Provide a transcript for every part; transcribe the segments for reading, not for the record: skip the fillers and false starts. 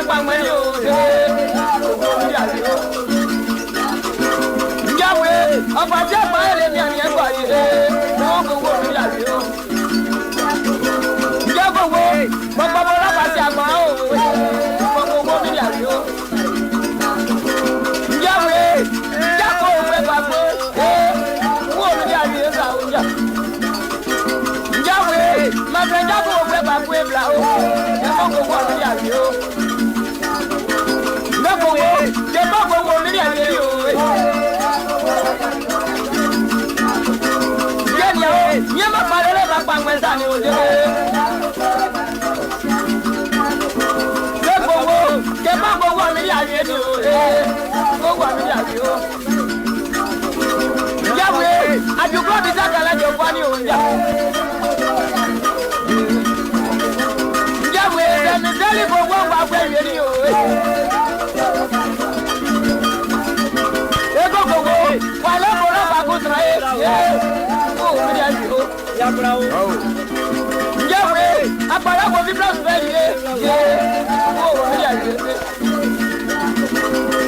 bang when you Yahweh, up at your fire and your body. No go to you. Yahweh, Papa, up at your mouth. Yahweh, Yahweh, my friend, Yahweh, I do not desire your funny own Yahweh, and the belly for one by when you while I go to Yahweh, I put up with the blood belly.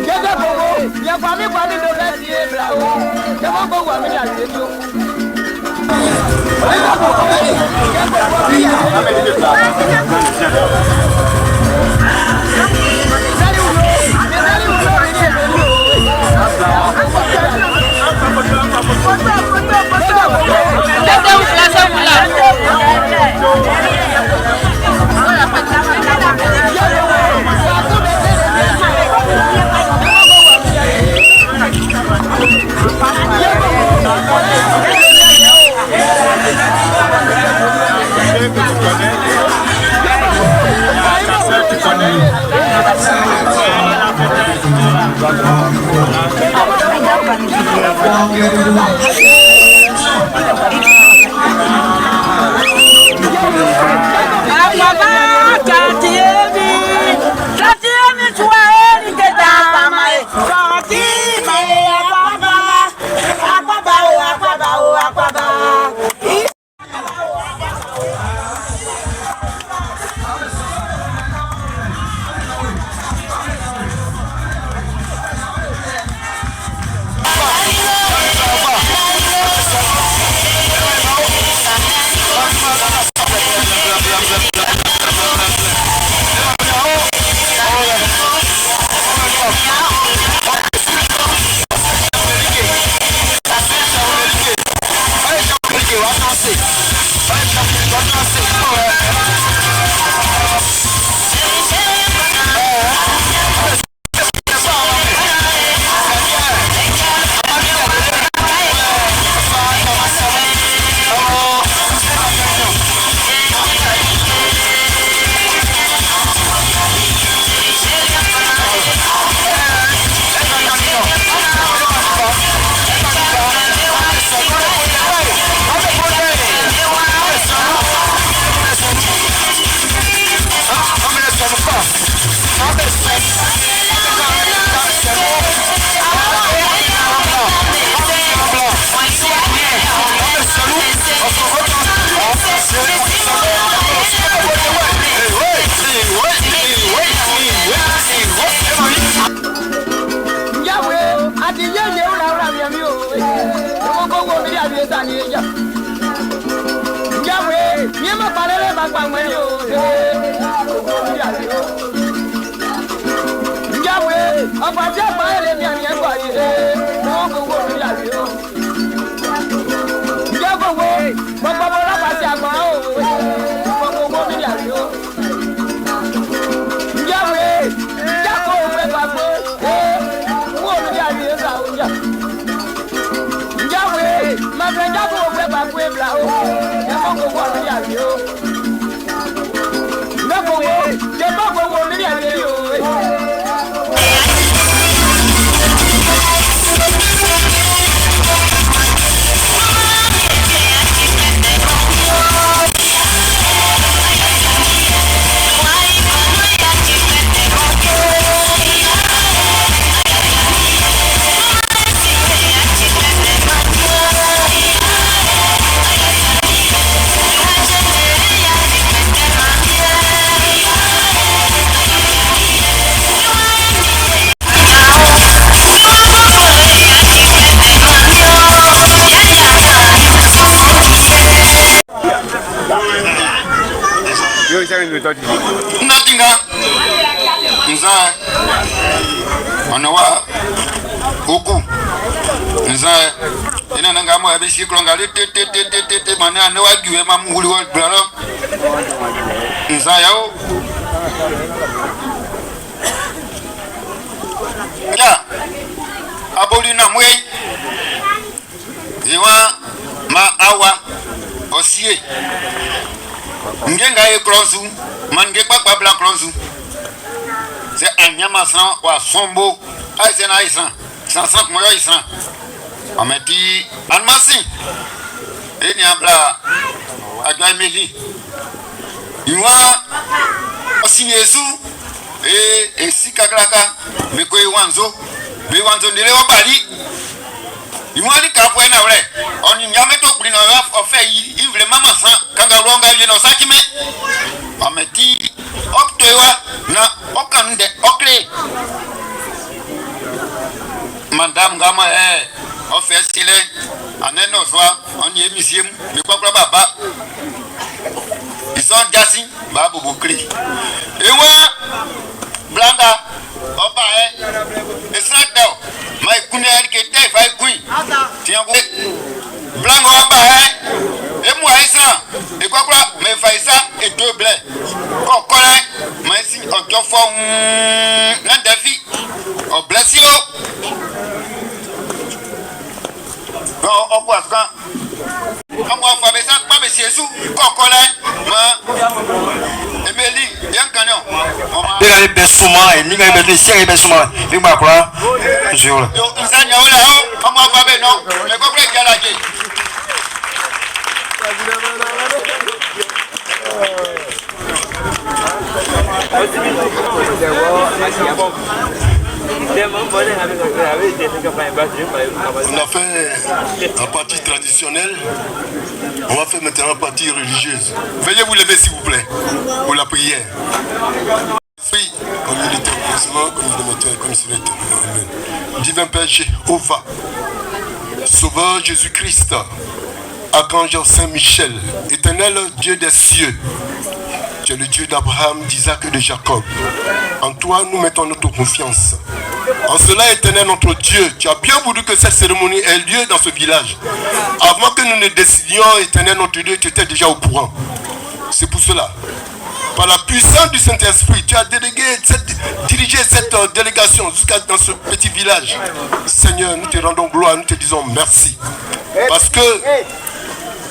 Get up, your family, the best year. Come on, go on, Natinga. Nza. Onawa. Oku. Nza. Ina nanga mo abe shiklonga te mana no agiwe mamuli wa bralo. Nza yao. Ya. Abolina mwe. Iwa ma awa osie. Ngenga e krozu, mange papa bla krozu. C'est anyama san wa sombo. Ai c'est na isan. San moyo isan. Ameti almasi. Eni abla adwa meli. Iwa osini esu e sikakraka meko e wanzo. Be wanzo ndele obali. Iwali kapo ena ore. Oni nyame to kuri na ofe yi vraiment masan kanga ronga ye no sakime. Ameti optoewa na okande okre. Madame gama ofe sile aneno soa oni emisiem me kwakwa baba. Ison jasi babu bukri. Ewa blanda oba esrakdo mai kuner ke te fai kui tian ko blanco aba e mo aisa e kwakwa me faisa e double ko kore mai si ojo fo na dafi o bless you o ko aska amo fa be sa pa be Yesu ko kore ma emeli yan kanyo Bega be suma e ninga be se be suma ni ma kwa jura yo nsanya ola o amo fa be no e ko pre jala je On a fait la partie traditionnelle, on va faire maintenant la partie religieuse. Veuillez vous lever s'il vous plaît pour la prière. Oui, comme il était au commencement, comme il est maintenant, comme il est éternel. Divin Père Jéhovah, Sauveur Jésus-Christ, Archange Saint-Michel, éternel Dieu des cieux, tu es le Dieu d'Abraham, d'Isaac et de Jacob. En toi, nous mettons notre confiance. En cela, éternel notre Dieu, tu as bien voulu que cette cérémonie ait lieu dans ce village. Avant que nous ne décidions, éternel notre Dieu, tu étais déjà au courant. C'est pour cela. Par la puissance du Saint-Esprit, tu as dirigé cette délégation jusqu'à dans ce petit village. Seigneur, nous te rendons gloire, nous te disons merci. Parce que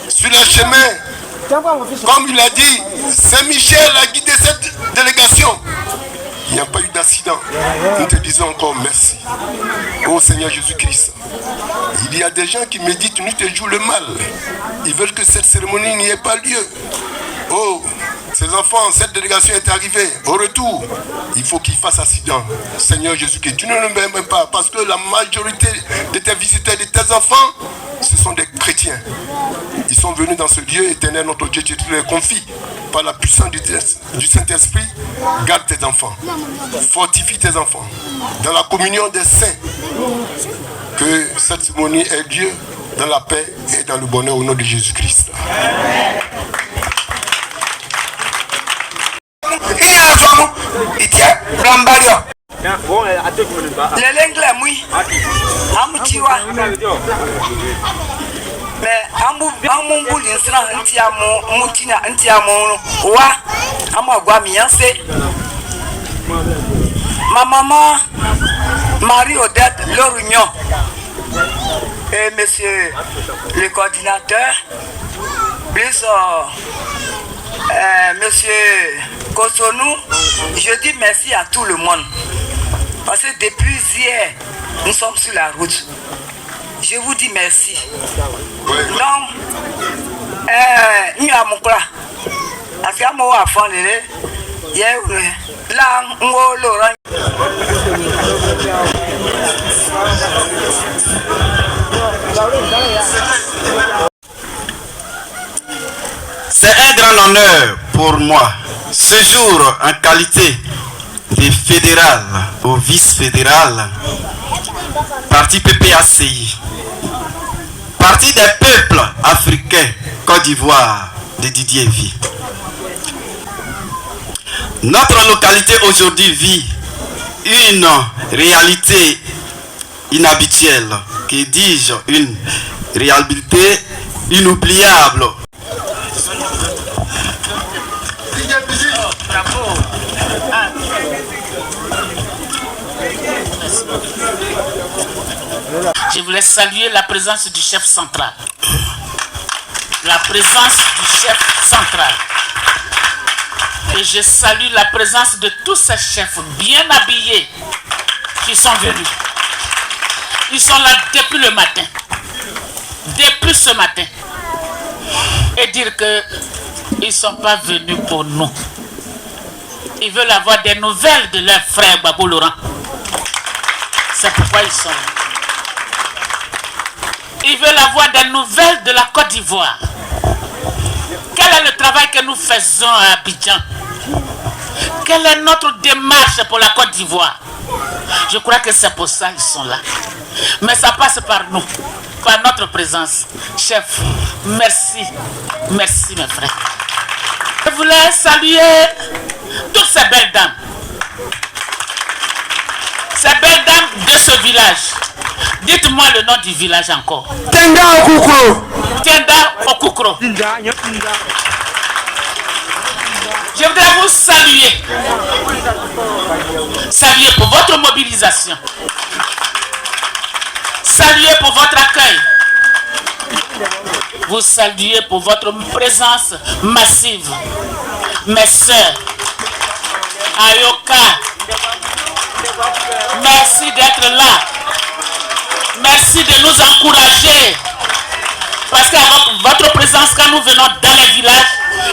sur le chemin, comme il a dit, Saint-Michel a guidé cette délégation. Il n'y a pas eu d'accident. Nous te disons encore merci. Oh Seigneur Jésus-Christ, il y a des gens qui méditent, nous te jouons le mal. Ils veulent que cette cérémonie n'y ait pas lieu. Oh, ces enfants, cette délégation est arrivée. Au retour, il faut qu'ils fassent accident. Seigneur Jésus-Christ, tu ne le m'aimes pas parce que la majorité de tes visiteurs, de tes enfants, ce sont des chrétiens. Ils sont venus dans ce lieu éternel, notre Dieu, tu les confies. Par la puissance du Saint-Esprit, garde tes enfants. Fortifie tes enfants. Dans la communion des saints, que cette cérémonie ait lieu dans la paix et dans le bonheur au nom de Jésus-Christ. Mais amu buli nsira ntiamu mutina ntiamu wa amu agwa miyanse ma maman Marie-Odette Lorugnon et monsieur le coordinateur plus monsieur Kosonou, je dis merci à tout le monde parce que depuis hier nous sommes sur la route. Je vous dis merci. Donc, nous avons c'est un grand honneur pour moi, ce jour en qualité de fédéral au vice-fédéral, parti PPACI, parti des peuples africains, Côte d'Ivoire, de Didier Vie. Notre localité aujourd'hui vit une réalité inhabituelle, que dis-je, une réalité inoubliable. Je voulais saluer la présence du chef central. La présence du chef central. Et je salue la présence de tous ces chefs bien habillés qui sont venus. Ils sont là depuis le matin. Depuis ce matin. Et dire qu'ils ne sont pas venus pour nous. Ils veulent avoir des nouvelles de leur frère Gbagbo Laurent. C'est pourquoi ils sont là. Ils veulent avoir des nouvelles de la Côte d'Ivoire. Quel est le travail que nous faisons à Abidjan? Quelle est notre démarche pour la Côte d'Ivoire? Je crois que c'est pour ça qu'ils sont là. Mais ça passe par nous, par notre présence. Chef, merci. Merci mes frères. Je voulais saluer toutes ces belles dames. Ces belles dames de ce village. Dites-moi le nom du village encore. Tenda Okukro. Tenda Okukro. Je voudrais vous saluer. Saluer pour votre mobilisation. Saluer pour votre accueil. Vous saluer pour votre présence massive. Mes sœurs, Ayoka, merci d'être là. Merci de nous encourager. Parce qu'avec votre présence, quand nous venons dans les villages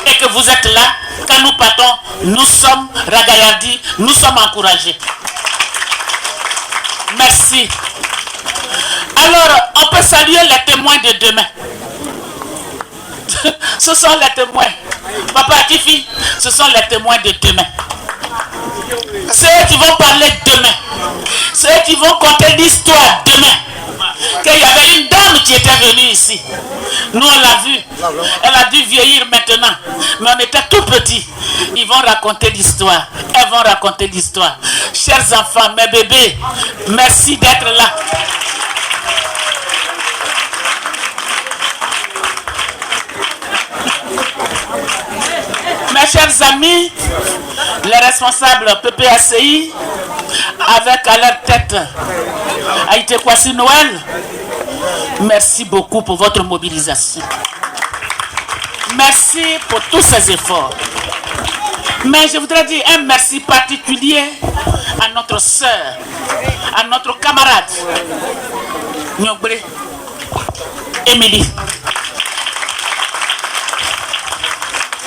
et que vous êtes là, quand nous partons, nous sommes ragaillardis, nous sommes encouragés. Merci. Alors, on peut saluer les témoins de demain. Ce sont les témoins. Papa Tifi, ce sont les témoins de demain. Ceux qui vont parler demain. Ceux qui vont conter l'histoire demain. Qu'il y avait une dame qui était venue ici. Nous, on l'a vue. Elle a dû vieillir maintenant. Mais on était tout petits. Ils vont raconter l'histoire. Elles vont raconter l'histoire. Chers enfants, mes bébés, merci d'être là. Mes chers amis, les responsables PPACI, avec à leur tête Haïté Kwasi Noël, merci beaucoup pour votre mobilisation. Merci pour tous ces efforts. Mais je voudrais dire un merci particulier à notre sœur, à notre camarade, Nyobré, Émilie.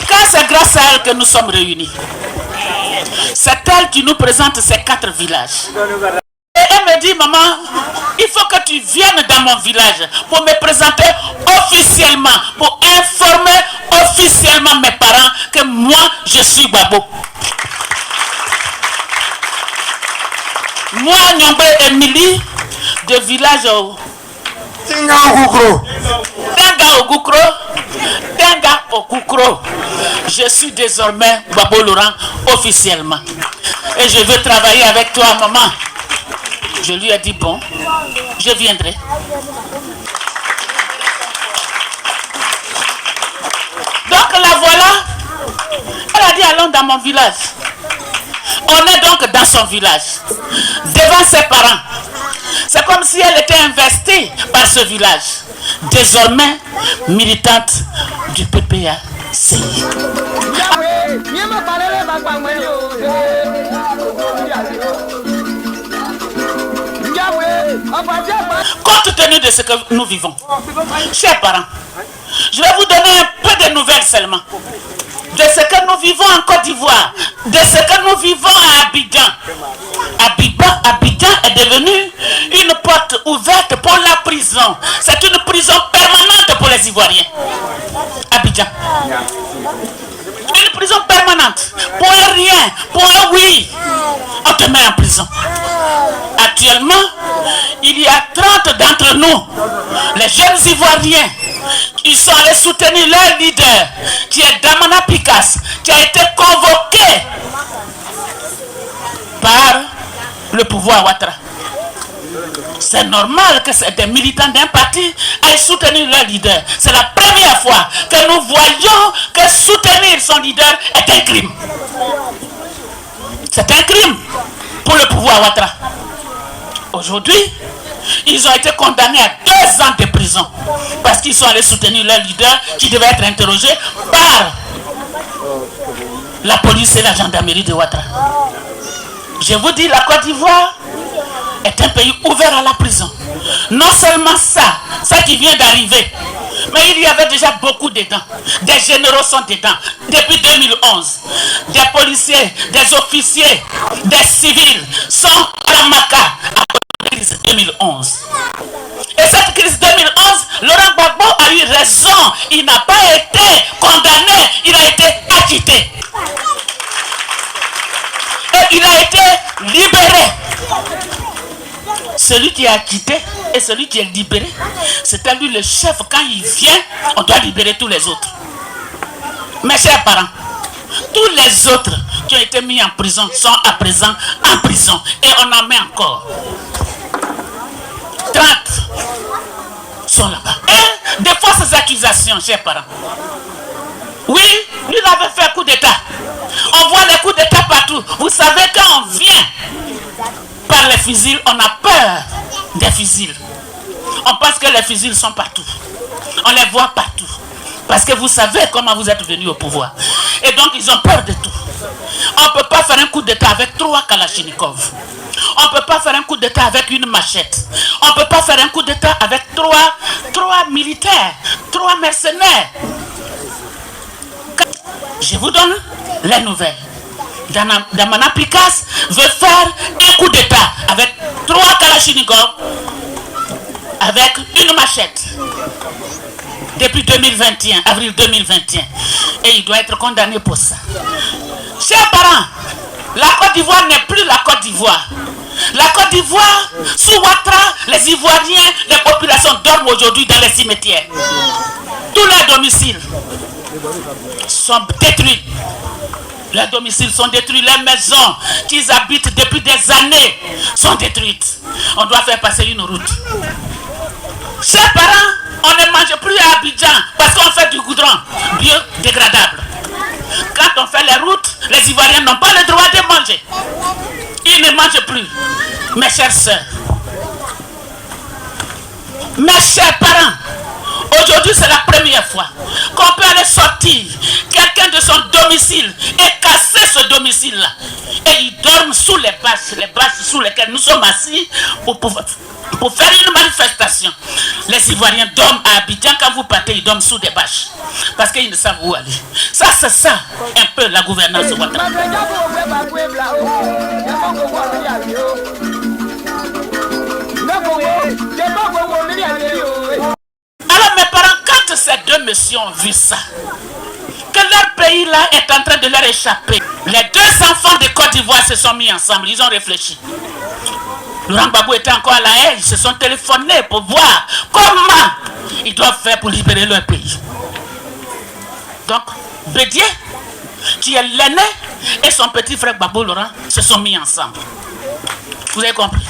Car c'est grâce à elle que nous sommes réunis. C'est elle qui nous présente ces 4 villages. Et elle me dit, maman, il faut que tu viennes dans mon village pour me présenter officiellement, pour informer officiellement mes parents que moi, je suis Gbagbo. Moi, Nyombe Émilie, de village Tenga Okukro. Tenga Okukro. Tenga Okukro. Je suis désormais Gbagbo Laurent officiellement. Et je veux travailler avec toi, maman. Je lui ai dit, bon, je viendrai. Donc la voilà. Elle a dit, allons dans mon village. On est donc dans son village, devant ses parents. C'est comme si elle était investie par ce village. Désormais, militante du PPACI. Compte tenu de ce que nous vivons, chers parents, je vais vous donner un peu de nouvelles seulement. De ce que nous vivons en Côte d'Ivoire, de ce que nous vivons à Abidjan. Abidjan est devenu une porte ouverte pour la prison. C'est une prison permanente pour les Ivoiriens. Abidjan. Une prison permanente. Pour un rien, pour un oui, on te met en prison. Actuellement, il y a 30 d'entre nous, les jeunes Ivoiriens, qui sont allés soutenir leur leader, qui est Damana Pikas, qui a été convoqué par le pouvoir Ouattara. C'est normal que des militants d'un parti aillent soutenir leur leader. C'est la première fois que nous voyons que soutenir son leader est un crime. C'est un crime pour le pouvoir Ouattara. Aujourd'hui, ils ont été condamnés à 2 ans de prison parce qu'ils sont allés soutenir leur leader qui devait être interrogé par la police et la gendarmerie de Ouattara. Je vous dis, la Côte d'Ivoire est un pays ouvert à la prison. Non seulement ça qui vient d'arriver, mais il y avait déjà beaucoup dedans. Des généraux sont dedans depuis 2011. Des policiers, des officiers, des civils sont à la Maca à la crise 2011. Et cette crise 2011, Laurent Gbagbo a eu raison. Il n'a pas été condamné, il a été acquitté. Et il a été libéré. Celui qui est acquitté et celui qui est libéré, c'est à lui le chef. Quand il vient, on doit libérer tous les autres. Mes chers parents, tous les autres qui ont été mis en prison sont à présent en prison. Et on en met encore. 30 sont là-bas. Et des fausses accusations, chers parents. Oui, lui avait fait un coup d'État. On voit les coups d'État partout. Vous savez, quand on vient par les fusils, on a peur des fusils. On pense que les fusils sont partout. On les voit partout. Parce que vous savez comment vous êtes venus au pouvoir. Et donc, ils ont peur de tout. On ne peut pas faire un coup d'État avec 3 Kalachnikov. On ne peut pas faire un coup d'État avec une machette. On ne peut pas faire un coup d'État avec 3 militaires, 3 mercenaires. Je vous donne les nouvelles. Damana Pikas veut faire un coup d'État avec 3 Kalachnikov, avec une machette. Depuis 2021, avril 2021. Et il doit être condamné pour ça. Chers parents, la Côte d'Ivoire n'est plus la Côte d'Ivoire. La Côte d'Ivoire, sous Ouattara, les Ivoiriens, les populations dorment aujourd'hui dans les cimetières. Tous leurs domiciles sont détruits. Leurs domiciles sont détruits. Les maisons qu'ils habitent depuis des années sont détruites. On doit faire passer une route. Chers parents, on ne mange plus à Abidjan parce qu'on fait du goudron biodégradable. Quand on fait les routes, les Ivoiriens n'ont pas le droit de manger. Ils ne mangent plus. Mes chères sœurs, mes chers parents, aujourd'hui c'est la première fois qu'on peut aller sortir quelqu'un de son domicile et casser ce domicile-là. Et ils dorment sous les bâches sous lesquelles nous sommes assis pour faire une manifestation. Les Ivoiriens dorment à Abidjan. Quand vous partez, ils dorment sous des bâches. Parce qu'ils ne savent où aller. Ça, c'est ça, un peu la gouvernance Ouattara. Alors mes parents, quand ces 2 messieurs ont vu ça, que leur pays-là est en train de leur échapper, les 2 enfants de Côte d'Ivoire se sont mis ensemble, ils ont réfléchi. Laurent Gbagbo était encore à la haie, ils se sont téléphonés pour voir comment ils doivent faire pour libérer leur pays. Donc, Bédié, qui est l'aîné, et son petit frère Gbagbo Laurent se sont mis ensemble. Vous avez compris?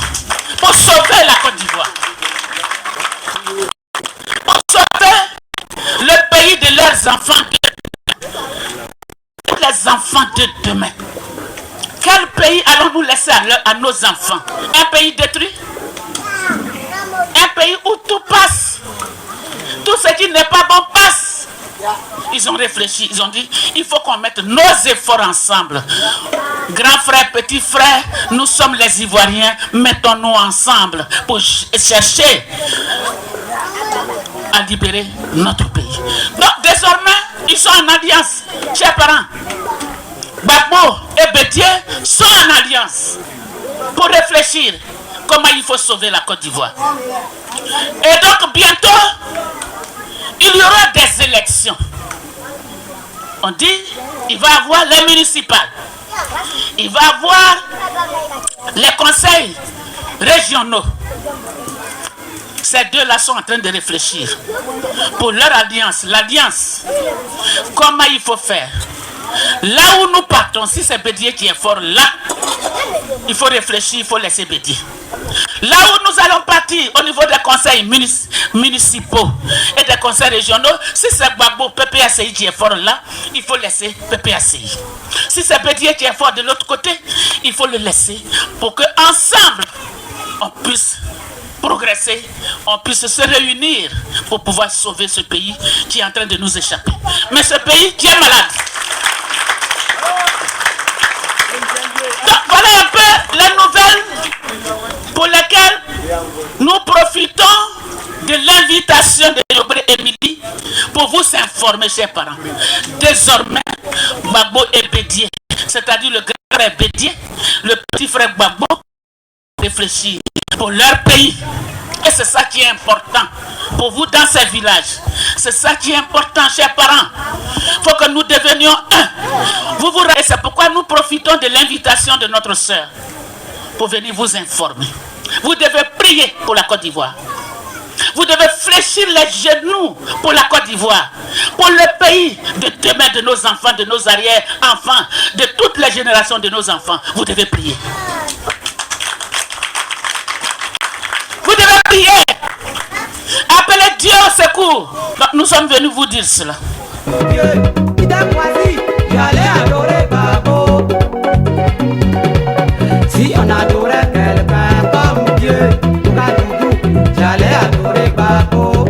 Pour sauver la Côte d'Ivoire. Pour sauver le pays de leurs enfants. Les enfants de demain. Quel pays allons-nous laisser à nos enfants? Un pays détruit? Un pays où tout passe? Tout ce qui n'est pas bon passe? Ils ont réfléchi, ils ont dit, il faut qu'on mette nos efforts ensemble. Grand frère, petit frère, nous sommes les Ivoiriens, mettons-nous ensemble pour chercher à libérer notre pays. Donc désormais, ils sont en alliance, chers parents. Gbagbo et Bédié sont en alliance pour réfléchir comment il faut sauver la Côte d'Ivoire. Et donc bientôt, il y aura des élections. On dit, il va y avoir les municipales. Il va y avoir les conseils régionaux. Ces 2-là sont en train de réfléchir pour leur alliance. L'alliance, comment il faut faire. Là où nous partons, si c'est Bédié qui est fort, là, il faut réfléchir, il faut laisser Bédié. Là où nous allons partir au niveau des conseils municipaux et des conseils régionaux, si c'est Gbagbo PPACI qui est fort là, il faut laisser PPACI. Si c'est Bédié qui est fort de l'autre côté, il faut le laisser pour que ensemble on puisse progresser, on puisse se réunir pour pouvoir sauver ce pays qui est en train de nous échapper. Mais ce pays qui est malade. Donc, voilà un peu les nouvelles pour lesquelles nous profitons de l'invitation de Yobré Émilie pour vous informer, chers parents. Désormais, Gbagbo et Bédié, c'est-à-dire le grand frère Bédié, le petit frère Gbagbo, réfléchir pour leur pays. Et c'est ça qui est important pour vous dans ces villages. C'est ça qui est important, chers parents. Il faut que nous devenions un. Vous vous rappelez, c'est pourquoi nous profitons de l'invitation de notre sœur pour venir vous informer. Vous devez prier pour la Côte d'Ivoire. Vous devez fléchir les genoux pour la Côte d'Ivoire, pour le pays de demain de nos enfants, de nos arrière-enfants, de toutes les générations de nos enfants. Vous devez prier. Vous devez prier. Appelez Dieu au secours. Donc nous sommes venus vous dire cela. Si on adorait quelqu'un comme Dieu, j'allais adorer Gbagbo.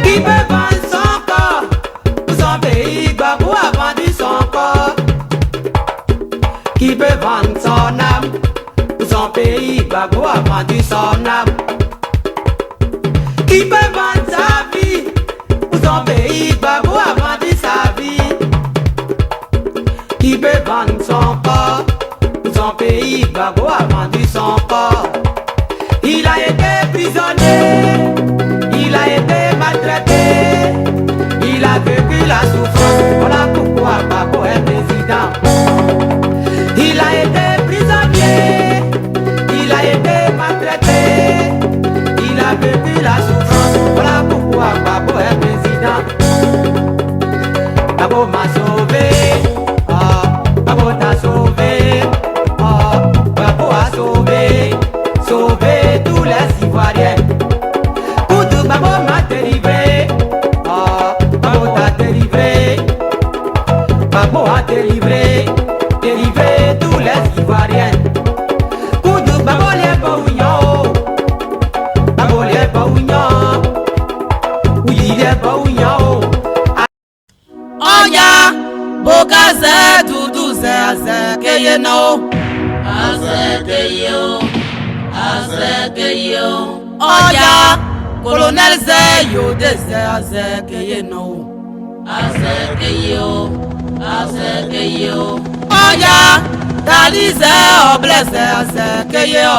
Qui peut vendre son corps pour son pays? Gbagbo a vendu son corps. Qui peut vendre son âme pour son pays? Gbagbo a vendu son âme. Qui peut vendre sa vie pour son pays? Gbagbo a vendu sa vie. Qui peut vendre son corps pour son pays? Gbagbo a vendu son corps. Il a été prisonnier, il a été maltraité, il a vécu la souffrance. Voilà pourquoi Gbagbo est président. Il a été prisonnier, il a été maltraité, il a vécu la souffrance. Voilà pourquoi Gbagbo est président. Gbagbo m'a sauvé, oh, Gbagbo t'a sauvé, oh, Gbagbo a sauvé, sauvé tous les Ivoiriens. Koudou Gbagbo m'a délivré, oh, Gbagbo t'a délivré, Gbagbo a délivré, délivré tous les Ivoiriens. Koudou Gbagbo les Baouyans, Gbagbo les Baouyans, oui les Baouyans. Oya, Bogaze, Doudou, Zé, Keyeno, Azekeyo, Azekeyo. Oya, Colonel Zé, Yodé, Azekeyeno, Azekeyo, Azekeyo. Oya, Dali Zé, Oblé, Azekeyo.